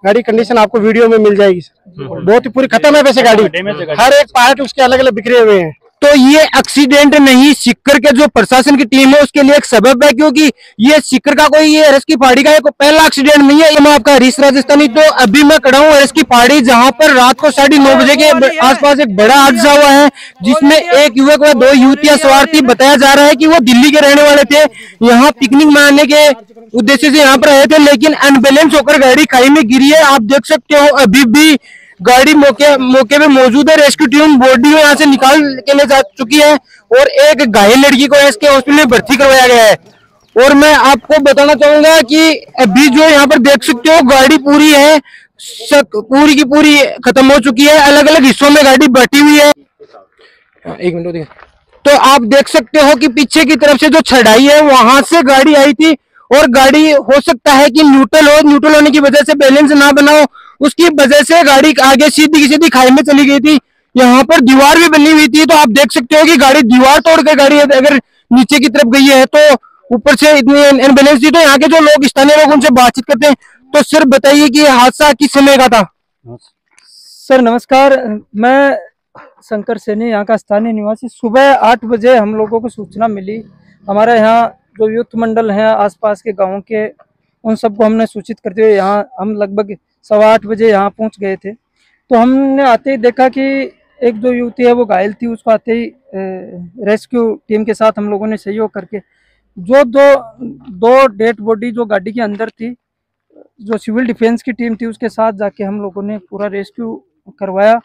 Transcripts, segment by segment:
गाड़ी कंडीशन आपको वीडियो में मिल जाएगी सर, बहुत ही पूरी खत्म है वैसे गाड़ी, हर एक पार्ट उसके अलग अलग बिखरे हुए हैं। तो ये एक्सीडेंट नहीं, सीकर के जो प्रशासन की टीम है उसके लिए एक सबब है, क्योंकि ये सीकर का कोई ये हरस की पहाड़ी का एक पहला एक्सीडेंट नहीं है। मैं आपका हरीश राजस्थानी, तो अभी मैं खड़ा हूँ हरस की पहाड़ी, जहां पर रात को 9:30 बजे के आसपास एक बड़ा हादसा हुआ है, जिसमें एक युवक व 2 युवतियां सवार थी। बताया जा रहा है कि वो दिल्ली के रहने वाले थे, यहाँ पिकनिक मनाने के उद्देश्य से यहाँ पर आए थे, लेकिन अनबैलेंस होकर गाड़ी खाई में गिरी है। आप देख सकते हो अभी भी गाड़ी मौके पे मौजूद है। रेस्क्यू टीम बॉडी को यहाँ से निकाल के ले जा चुकी है और एक घायल लड़की को एसके हॉस्पिटल में भर्ती करवाया गया है। और मैं आपको बताना चाहूंगा कि अभी जो यहाँ पर देख सकते हो गाड़ी पूरी है, पूरी की पूरी खत्म हो चुकी है, अलग अलग हिस्सों में गाड़ी बटी हुई है। एक मिनट, तो आप देख सकते हो कि पीछे की तरफ से जो चढ़ाई है वहां से गाड़ी आई थी और गाड़ी हो सकता है कि न्यूट्रल होने की वजह से बैलेंस ना बनाओ, उसकी वजह से गाड़ी आगे सीधी की सीधी खाई में चली गई थी। यहाँ पर दीवार भी बनी हुई थी, तो आप देख सकते हो कि गाड़ी दीवार तोड़कर गाड़ी अगर नीचे की तरफ गई है, तो ऊपर से इतनी अनबैलेंस थी। तो यहाँ के जो लोग स्थानीय लोग उनसे बातचीत करते हैं। तो सर बताइए कि हादसा किस समय का था? सर नमस्कार, मैं शंकर सैनी, यहाँ का स्थानीय निवासी। सुबह 8 बजे हम लोगों को सूचना मिली। हमारे यहाँ जो यूथ मंडल हैं आसपास के गांवों के, उन सबको हमने सूचित करते हुए यहाँ हम लगभग 8:15 बजे यहाँ पहुँच गए थे। तो हमने आते ही देखा कि एक जो युवती है वो घायल थी। उसको आते ही रेस्क्यू टीम के साथ हम लोगों ने सहयोग करके जो दो डेड बॉडी जो गाड़ी के अंदर थी, जो सिविल डिफेंस की टीम थी उसके साथ जाके हम लोगों ने पूरा रेस्क्यू करवाया।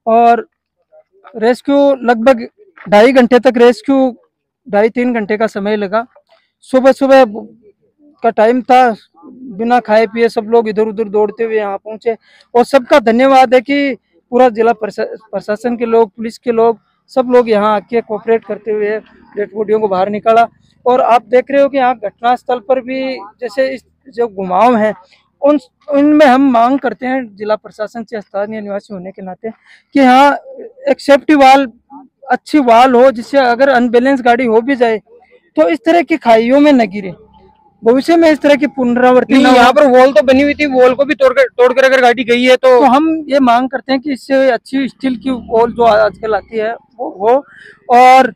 और रेस्क्यू लगभग 2.5 घंटे तक, रेस्क्यू 2.5-3 घंटे का समय लगा। सुबह का टाइम था, बिना खाए पिए सब लोग इधर उधर दौड़ते हुए यहाँ पहुंचे। और सबका धन्यवाद है कि पूरा जिला प्रशासन के लोग, पुलिस के लोग, सब लोग यहाँ आके कोऑपरेट करते हुए डेड बॉडियों को बाहर निकाला। और आप देख रहे हो कि यहाँ घटनास्थल पर भी जैसे इस जो घुमाव है उनमें हम मांग करते हैं जिला प्रशासन से, स्थानीय निवासी होने के नाते, कि यहाँ एक सेफ्टी वाल, अच्छी वाल हो, जिससे अगर अनबैलेंस गाड़ी हो भी जाए तो इस तरह की खाइयों में न गिरे, भविष्य में इस तरह की पुनरावृत्ति न हो। यहाँ पर वॉल तो बनी हुई थी, वॉल को भी तोड़कर अगर गाड़ी गई है तो हम ये मांग करते हैं कि इससे अच्छी स्टील की वॉल जो आजकल आती है वो हो। और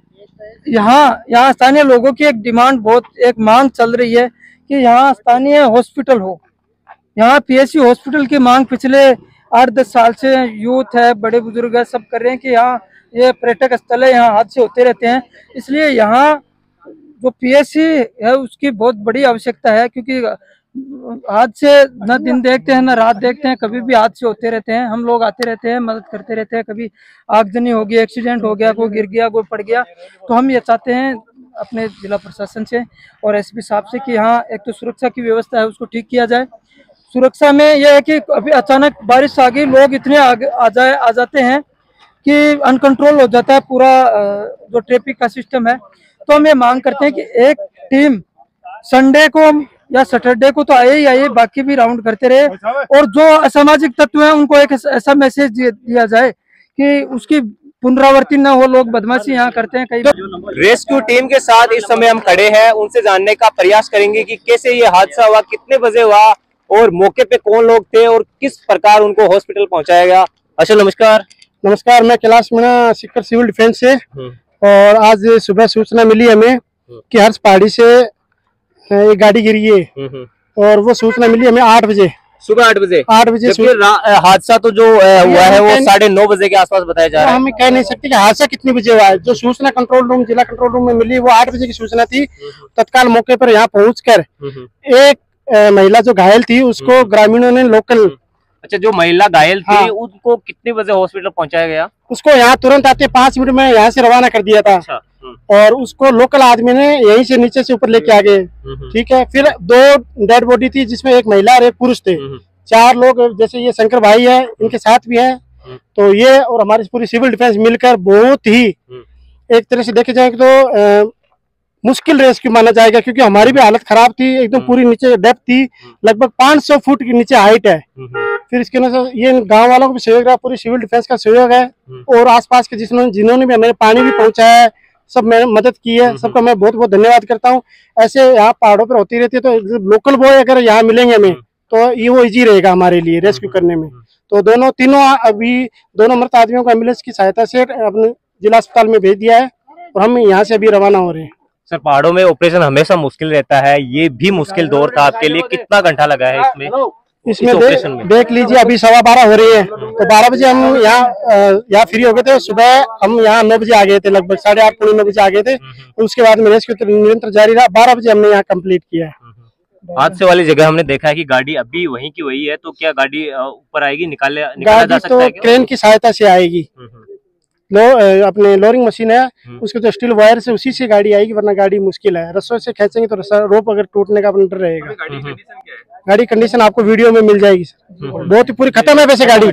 यहाँ स्थानीय लोगों की एक डिमांड, बहुत एक मांग चल रही है कि यहाँ स्थानीय हॉस्पिटल हो। यहाँ पीएचसी हॉस्पिटल की मांग पिछले 8-10 साल से यूथ है, बड़े बुजुर्ग है, सब कर रहे हैं कि यहाँ ये पर्यटक स्थल है, यहाँ हादसे होते रहते हैं, इसलिए यहाँ जो पीएचसी है उसकी बहुत बड़ी आवश्यकता है। क्योंकि हादसे न दिन देखते हैं न रात देखते हैं, कभी भी हादसे होते रहते हैं। हम लोग आते रहते हैं, मदद करते रहते हैं, कभी आगजनी हो गई, एक्सीडेंट हो गया, कोई गिर गया, कोई पड़ गया। तो हम ये चाहते हैं अपने जिला प्रशासन से और एसपी साहब से कि यहाँ एक तो सुरक्षा की व्यवस्था है उसको ठीक किया जाए। सुरक्षा में यह है कि अभी अचानक बारिश आ गई, लोग इतने आ जाते हैं कि अनकंट्रोल हो जाता है पूरा जो ट्रैफिक का सिस्टम है। तो हम ये मांग करते हैं कि एक टीम संडे को या सैटरडे को तो आए ही आए, बाकी भी राउंड करते रहे। और जो असामाजिक तत्व हैं उनको एक ऐसा मैसेज दिया जाए कि उसकी पुनरावृत्ति न हो। लोग बदमाशी यहाँ करते हैं कई। रेस्क्यू टीम के साथ इस समय हम खड़े हैं, उनसे जानने का प्रयास करेंगे कि कैसे ये हादसा हुआ, कितने बजे हुआ और मौके पे कौन लोग थे और किस प्रकार उनको हॉस्पिटल पहुंचाया गया। अच्छा नमस्कार। नमस्कार, मैं कैलाश मीणा, सीकर सिविल डिफेंस से। और आज सुबह सूचना मिली हमें कि हर्ष पहाड़ी से एक गाड़ी गिरी है और वो सूचना मिली हमें 8 बजे, सुबह 8 बजे। हादसा तो जो हुआ है वो 9:30 बजे के आसपास बताया जा रहा है। हम कह नहीं सकते कि हादसा कितने बजे हुआ है। जो सूचना कंट्रोल रूम, जिला कंट्रोल रूम में मिली वो 8 बजे की सूचना थी। तत्काल मौके पर यहाँ पहुंचकर एक महिला जो घायल थी उसको ग्रामीणों ने लोकल, अच्छा जो महिला घायल थी उनको कितने बजे हॉस्पिटल पहुंचाया गया? उसको यहाँ तुरंत आते 5 मिनट में यहाँ से रवाना कर दिया था। अच्छा। और उसको लोकल आदमी ने यहीं से नीचे से ऊपर लेके आ गए। ठीक है, फिर 2 डेड बॉडी थी जिसमें एक महिला और एक पुरुष थे। 4 लोग, जैसे ये शंकर भाई है इनके साथ भी है। तो ये और हमारी पूरी सिविल डिफेंस मिलकर बहुत ही एक तरह से देखे जाए तो मुश्किल रेस्क्यू माना जाएगा, क्योंकि हमारी भी हालत खराब थी, एकदम पूरी नीचे डेप्थ थी, लगभग 500 फुट के नीचे हाइट है। फिर इसके अनुसार ये गांव वालों को भी सहयोग रहा, पूरी सिविल डिफेंस का सहयोग है और आसपास के जिन्होंने भी हमें पानी भी पहुंचाया है, सब मैंने मदद की है, सबका मैं बहुत बहुत धन्यवाद करता हूँ। ऐसे यहाँ पहाड़ों पर होती रहती है, तो लोकल बॉय अगर यहाँ मिलेंगे हमें तो ये वो इजी रहेगा हमारे लिए रेस्क्यू करने में। तो दोनों मृत आदमियों को एम्बुलेंस की सहायता से अपने जिला अस्पताल में भेज दिया है और हम यहाँ से अभी रवाना हो रहे हैं। सर, पहाड़ों में ऑपरेशन हमेशा मुश्किल रहता है, ये भी मुश्किल दौर था आपके लिए, कितना घंटा लगा है इसमें देख लीजिए अभी 12:15 हो रही है, तो 12 बजे हम यहाँ फ्री हो गए थे। सुबह हम यहाँ 9 बजे आ गए थे, लगभग 8:30 पौने 9 बजे आ गए थे। उसके बाद में रेस्क्यू निरंतर जारी रहा, 12 बजे हमने यहाँ कंप्लीट किया है। हादसे वाली जगह हमने देखा है कि गाड़ी अभी वहीं की वही है, तो क्या गाड़ी ऊपर आएगी, निकाला जा सकता है? तो क्रेन की सहायता से आएगी, अपने लोरिंग मशीन है उसके तो स्टील वायर से उसी से गाड़ी आएगी, वरना गाड़ी मुश्किल है। रस्सों से खींचेंगे तो रोप अगर टूटने का डर रहेगा। गाड़ी कंडीशन आपको वीडियो में मिल जाएगी सर, बहुत ही पूरी खत्म है वैसे गाड़ी,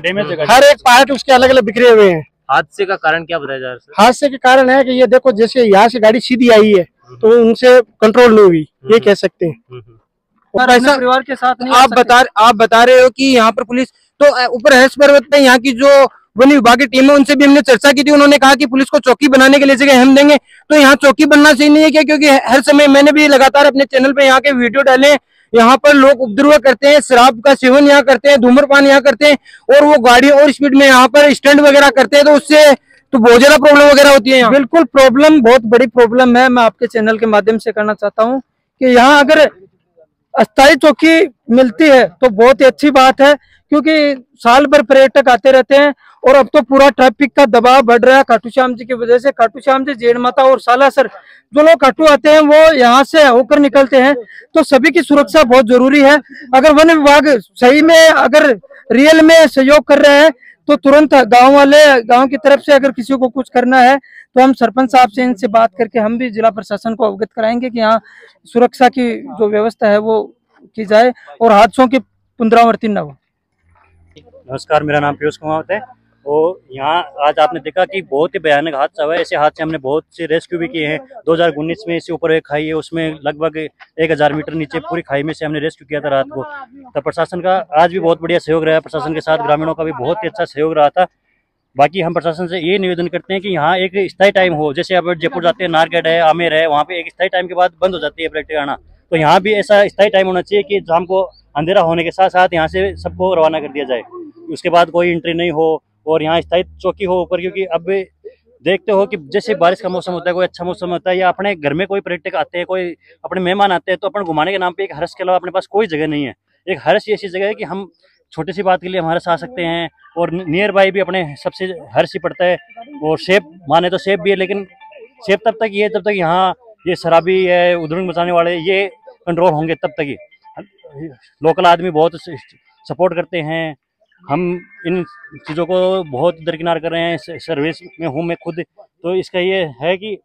हर एक पार्ट उसके अलग अलग बिखरे हुए हैं। हादसे का कारण क्या बताया जा रहा है? हादसे के कारण है कि ये देखो, जैसे यहाँ से गाड़ी सीधी आई है तो उनसे कंट्रोल नहीं हुई, ये कह सकते हैं। और ऐसा परिवार के साथ नहीं आप बता रहे हो कि यहाँ पर पुलिस तो ऊपर हर्ष पर्वत पे यहाँ की जो वन विभाग की टीम है उनसे भी हमने चर्चा की थी, उन्होंने कहा कि पुलिस को चौकी बनाने के लिए जगह हम देंगे। तो यहाँ चौकी बनना सही नहीं है क्या? क्योंकि हर समय मैंने भी लगातार अपने चैनल पे यहाँ के वीडियो डाले, यहाँ पर लोग उपद्रव करते हैं, शराब का सेवन यहाँ करते हैं, धूम्रपान यहाँ करते हैं, और वो गाड़ी और स्पीड में यहाँ पर स्टंट वगैरह करते हैं, तो उससे तो बहुत ज्यादा प्रॉब्लम वगैरह होती है। बिल्कुल प्रॉब्लम, बहुत बड़ी प्रॉब्लम है। मैं आपके चैनल के माध्यम से कहना चाहता हूँ कि यहाँ अगर अस्थायी चौकी मिलती है तो बहुत ही अच्छी बात है, क्योंकि साल भर पर्यटक आते रहते हैं और अब तो पूरा ट्रैफिक का दबाव बढ़ रहा है खाटू श्याम जी की वजह से। खाटू श्याम जी, जेड़ माता और सालासर जो लोग खाटू आते हैं वो यहाँ से होकर निकलते हैं, तो सभी की सुरक्षा बहुत जरूरी है। अगर वन विभाग सही में अगर रियल में सहयोग कर रहे हैं तो तुरंत गांव की तरफ से अगर किसी को कुछ करना है तो हम सरपंच साहब से इनसे बात करके हम भी जिला प्रशासन को अवगत कराएंगे कि यहाँ सुरक्षा की जो व्यवस्था है वो की जाए और हादसों की पुनरावृत्ति न हो। नमस्कार, मेरा नाम पीयूष कुमार है और यहाँ आज आपने देखा कि बहुत ही भयानक हादसा हुआ है। ऐसे हादसे हमने बहुत से रेस्क्यू भी किए हैं। 2019 में इससे ऊपर एक खाई है, उसमें लगभग 1000 मीटर नीचे पूरी खाई में से हमने रेस्क्यू किया था रात को। तो प्रशासन का आज भी बहुत बढ़िया सहयोग रहा है, प्रशासन के साथ ग्रामीणों का भी बहुत ही अच्छा सहयोग रहा था। बाकी हम प्रशासन से ये निवेदन करते हैं कि यहाँ एक स्थायी टाइम हो, जैसे आप जयपुर जाते हैं, नारगढ़ है, आमेर है, वहाँ पे एक स्थायी टाइम के बाद बंद हो जाती है पर्यटक आना, तो यहाँ भी ऐसा स्थायी टाइम होना चाहिए कि शाम को अंधेरा होने के साथ साथ यहाँ से सबको रवाना कर दिया जाए, उसके बाद कोई एंट्री नहीं हो और यहाँ स्थायी चौकी हो ऊपर। क्योंकि अब देखते हो कि जैसे बारिश का मौसम होता है, कोई अच्छा मौसम होता है, या अपने घर में कोई पर्यटक आते हैं, कोई अपने मेहमान आते हैं, तो अपन घुमाने के नाम पे एक हर्ष के अलावा अपने पास कोई जगह नहीं है। एक हर्ष ऐसी जगह है कि हम छोटी सी बात के लिए हमारे साथ आ सकते हैं, और नियर बाई भी अपने सबसे हर्ष ही पड़ता है। और सेफ माने तो सेफ भी है, लेकिन सेफ तब तक ये जब तक यहाँ ये शराबी है, उधर मचाने वाले ये कंट्रोल होंगे तब तक ही। लोकल आदमी बहुत सपोर्ट करते हैं, हम इन चीज़ों को बहुत दरकिनार कर रहे हैं। सर्विस में हूँ मैं खुद, तो इसका ये है कि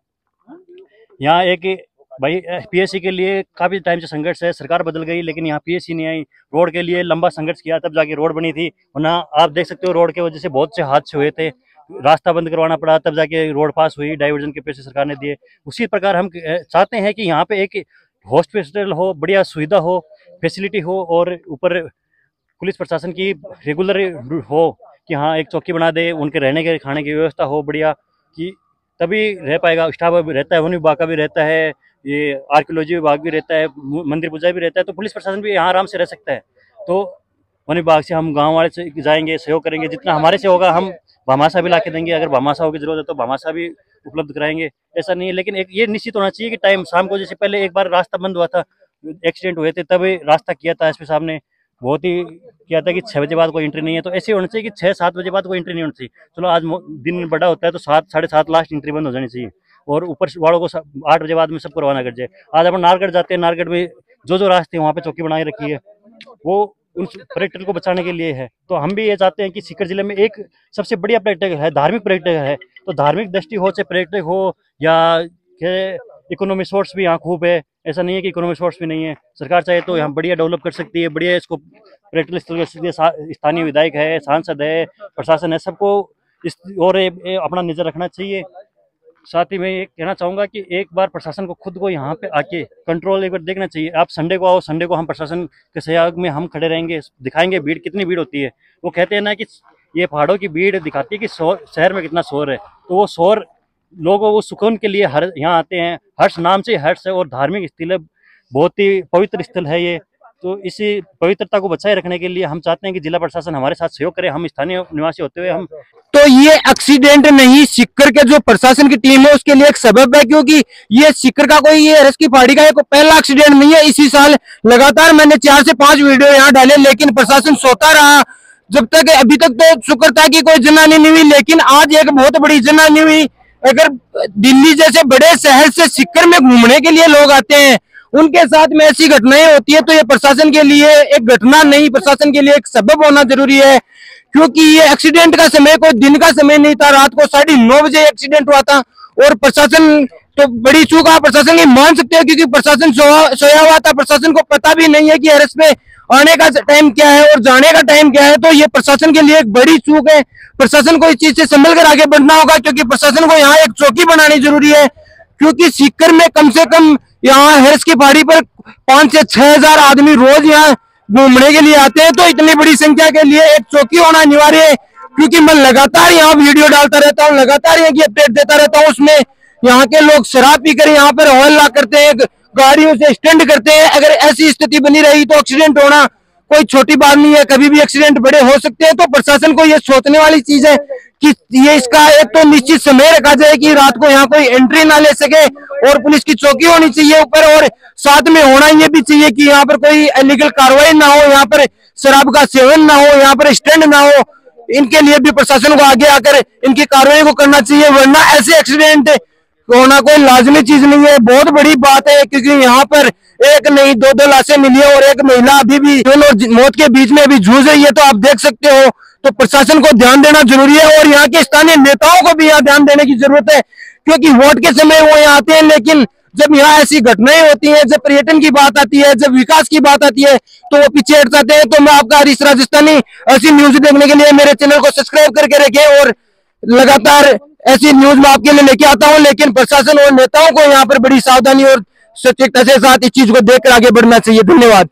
यहाँ एक भाई पीएससी के लिए काफ़ी टाइम से संघर्ष है। सरकार बदल गई लेकिन यहाँ पीएससी नहीं आई। रोड के लिए लंबा संघर्ष किया तब जाके रोड बनी थी, वरना आप देख सकते हो रोड के वजह से बहुत से हादसे हुए थे, रास्ता बंद करवाना पड़ा तब जाके रोड पास हुई, डाइवर्जन के पैसे सरकार ने दिए। उसी प्रकार हम चाहते हैं कि यहाँ पे एक हॉस्पिटल हो, बढ़िया सुविधा हो, फैसिलिटी हो, और ऊपर पुलिस प्रशासन की रेगुलर हो कि हाँ एक चौकी बना दे, उनके रहने के खाने की व्यवस्था हो बढ़िया, कि तभी रह पाएगा। स्टाफ भी रहता है, वन विभाग का भी रहता है, ये आर्कियोलॉजी विभाग भी रहता है, मंदिर पूजा भी रहता है, तो पुलिस प्रशासन भी यहाँ आराम से रह सकता है। तो वन विभाग से हम गाँव वाले से जाएंगे, सहयोग करेंगे, जितना हमारे से होगा हम भामाशाह भी ला के देंगे। अगर भामाशाह की जरूरत है तो भामाशाह भी उपलब्ध कराएंगे, ऐसा नहीं है। लेकिन एक ये निश्चित होना चाहिए कि टाइम शाम को, जैसे पहले एक बार रास्ता बंद हुआ था, एक्सीडेंट हुए थे, तब रास्ता किया था एसपी साहब ने, बहुत ही किया था कि 6 बजे बाद कोई एंट्री नहीं है। तो ऐसे होना चाहिए कि 6-7 बजे बाद कोई एंट्री नहीं होनी चाहिए। चलो आज दिन बड़ा होता है तो 7-7:30 लास्ट एंट्री बंद हो जानी चाहिए, और ऊपर वालों को 8 बजे बाद में सबको रवाना कर जाए। आज अपन नारगढ़ जाते हैं, नारगढ़ में जो रास्ते वहाँ पे चौकी बनाई रखी है वो उन पर्यटकों को बचाने के लिए है। तो हम भी ये चाहते हैं कि सीकर जिले में एक सबसे बढ़िया पर्यटक है, धार्मिक पर्यटक है, तो धार्मिक दृष्टि हो, चाहे पर्यटक हो या इकोनॉमी सोर्स भी यहाँ खूब है। ऐसा नहीं है कि इकोनॉमी सोर्स भी नहीं है। सरकार चाहे तो यहाँ बढ़िया डेवलप कर सकती है, बढ़िया इसको पर्यटन स्थल कर सकती है। स्थानीय विधायक है, सांसद है, प्रशासन है, सबको इस और अपना नजर रखना चाहिए। साथ ही मैं ये कहना चाहूँगा कि एक बार प्रशासन को खुद को यहाँ पे आके कंट्रोल एक बार देखना चाहिए। आप संडे को आओ, संडे को हम प्रशासन के सहयोग में हम खड़े रहेंगे, दिखाएंगे भीड़ कितनी भीड़ होती है। वो कहते हैं ना कि ये पहाड़ों की भीड़ दिखाती है कि शहर में कितना शोर है, तो वो शोर लोगों वो सुकून के लिए यहाँ आते हैं। हर्ष नाम से हर्ष है और धार्मिक स्थल है, बहुत ही पवित्र स्थल है ये। तो इसी पवित्रता को बचाए रखने के लिए हम चाहते हैं कि जिला प्रशासन हमारे साथ सहयोग करे। हम स्थानीय निवासी होते हुए हम तो ये एक्सीडेंट नहीं, सीकर के जो प्रशासन की टीम है उसके लिए एक सबब है, क्योंकि ये सीकर का कोई ये RS की पहाड़ी का एक पहला एक्सीडेंट नहीं है। इसी साल लगातार मैंने 4 से 5 वीडियो यहाँ डाले, लेकिन प्रशासन सोता रहा जब तक। अभी तक तो शुक्र था कि कोई जनहानि नहीं हुई, लेकिन आज एक बहुत बड़ी जनहानि हुई। अगर दिल्ली जैसे बड़े शहर से सीकर में घूमने के लिए लोग आते हैं, उनके साथ में ऐसी घटनाएं होती है, तो ये प्रशासन के लिए एक घटना नहीं, प्रशासन के लिए एक सबब होना जरूरी है। क्योंकि ये एक्सीडेंट का समय कोई दिन का समय नहीं था, रात को 9:30 बजे एक्सीडेंट हुआ था। और प्रशासन तो बड़ी चूक आप प्रशासन की मान सकते हो, क्योंकि प्रशासन सोया हुआ था। प्रशासन को पता भी नहीं है कि RS पे आने का टाइम क्या है और जाने का टाइम क्या है। तो ये प्रशासन के लिए एक बड़ी चूक है। प्रशासन को इस चीज से संभल कर आगे बढ़ना होगा, क्योंकि प्रशासन को यहाँ एक चौकी बनानी जरूरी है। क्योंकि सीकर में कम से कम यहाँ RS की पहाड़ी पर 5 से 6 हजार आदमी रोज यहाँ घूमने के लिए आते हैं, तो इतनी बड़ी संख्या के लिए एक चौकी होना अनिवार्य है। क्योंकि मैं लगातार यहाँ वीडियो डालता रहता हूँ, लगातार यहाँ की अपडेट देता रहता हूँ। उसमें यहाँ के लोग शराब पीकर यहाँ पर हौला करते हैं, गाड़ियों से स्टैंड करते हैं। अगर ऐसी स्थिति बनी रही तो एक्सीडेंट होना कोई छोटी बात नहीं है, कभी भी एक्सीडेंट बड़े हो सकते हैं। तो प्रशासन को ये सोचने वाली चीज है कि ये इसका एक तो निश्चित समय रखा जाए कि रात को यहाँ कोई एंट्री ना ले सके, और पुलिस की चौकी होनी चाहिए ऊपर। और साथ में होना ये भी चाहिए कि यहाँ पर कोई इलीगल कार्रवाई ना हो, यहाँ पर शराब का सेवन ना हो, यहाँ पर स्टैंड ना हो। इनके लिए भी प्रशासन को आगे आकर इनकी कार्रवाई को करना चाहिए, वरना ऐसे एक्सीडेंट होना कोई लाजमी चीज नहीं है। बहुत बड़ी बात है, क्योंकि यहाँ पर एक नहीं 2 लाशें मिली है और एक महिला अभी भी जीवन और मौत के बीच में अभी जूझ रही है। तो आप देख सकते हो, तो प्रशासन को ध्यान देना जरूरी है, और यहाँ के स्थानीय नेताओं को भी यहाँ ध्यान देने की जरूरत है। क्योंकि वोट के समय वो यहाँ आते हैं, लेकिन जब यहाँ ऐसी घटनाएं होती हैं, जब पर्यटन की बात आती है, जब विकास की बात आती है, तो वो पीछे हट जाते हैं। तो मैं आपका हरीश राजस्थानी ऐसी न्यूज देखने के लिए मेरे चैनल को सब्सक्राइब करके रखें, और लगातार ऐसी न्यूज मैं आपके लिए लेके आता हूं। लेकिन प्रशासन और नेताओं को यहाँ पर बड़ी सावधानी और सतर्कता के साथ इस चीज को देखकर आगे बढ़ना चाहिए। धन्यवाद।